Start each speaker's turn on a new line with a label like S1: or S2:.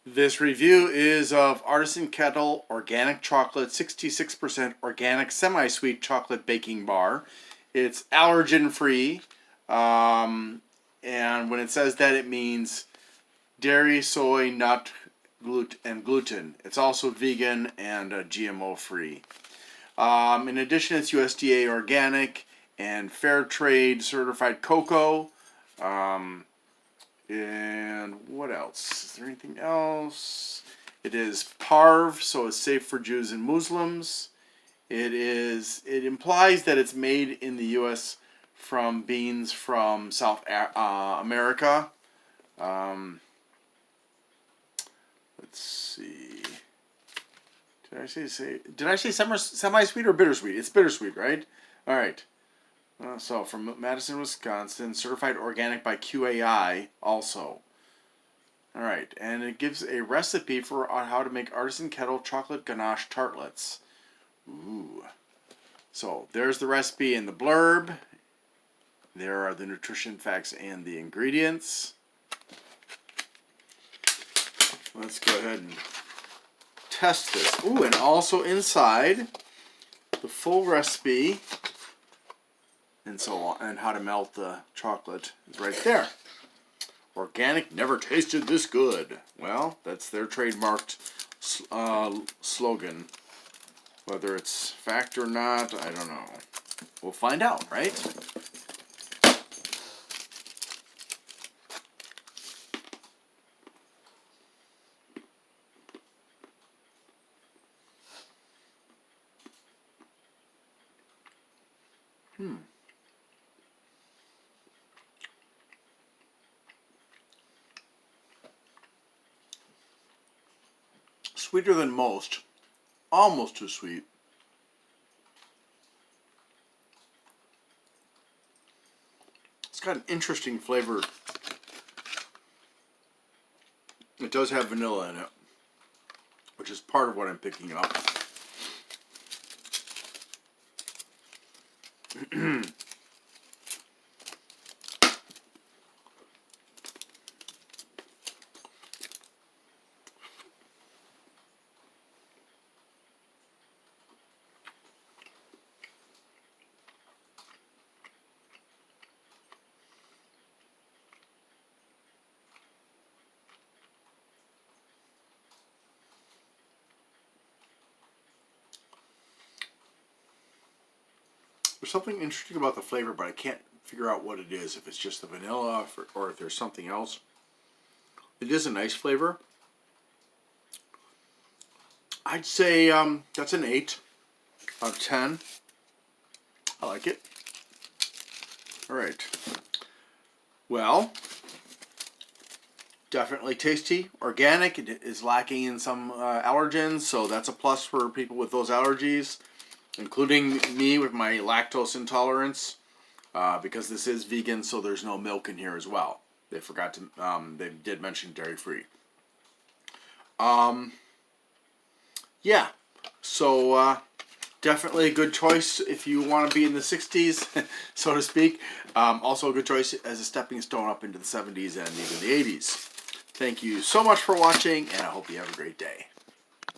S1: This review is of Artisan Kettle Organic Chocolate 66% Organic Semi-Sweet Chocolate Baking Bar. It's allergen free, and when it says that, it means dairy, soy, nut, gluten. It's also vegan and GMO free. In addition, it's USDA organic and fair trade certified cocoa. And what else? Is there anything else? It is parve, so it's safe for Jews and Muslims. It implies that it's made in the U.S. from beans from South America. Let's see. Did I say semi-sweet or bittersweet? It's bittersweet, right? All right. So from Madison, Wisconsin, certified organic by QAI also. All right, and it gives a recipe for how to make Artisan Kettle chocolate ganache tartlets. Ooh. So there's the recipe in the blurb. There are the nutrition facts and the ingredients. Let's go ahead and test this. Ooh, and also inside the full recipe and so on, and how to melt the chocolate is right there. Organic never tasted this good. Well, that's their trademarked slogan. Whether it's fact or not, I don't know. We'll find out, right? Sweeter than most. Almost too sweet. It's got an interesting flavor. It does have vanilla in it, which is part of what I'm picking up. There's something interesting about the flavor, but I can't figure out what it is. If it's just the vanilla or if there's something else. It is a nice flavor. I'd say that's an 8 out of 10. I like it. All right. Well, definitely tasty. Organic. It is lacking in some allergens, so that's a plus for people with those allergies, including me with my lactose intolerance, because this is vegan, so there's no milk in here as well. They forgot to, they did mention dairy-free. Yeah, so definitely a good choice if you want to be in the 60s, so to speak. Also a good choice as a stepping stone up into the 70s and even the 80s. Thank you so much for watching, and I hope you have a great day.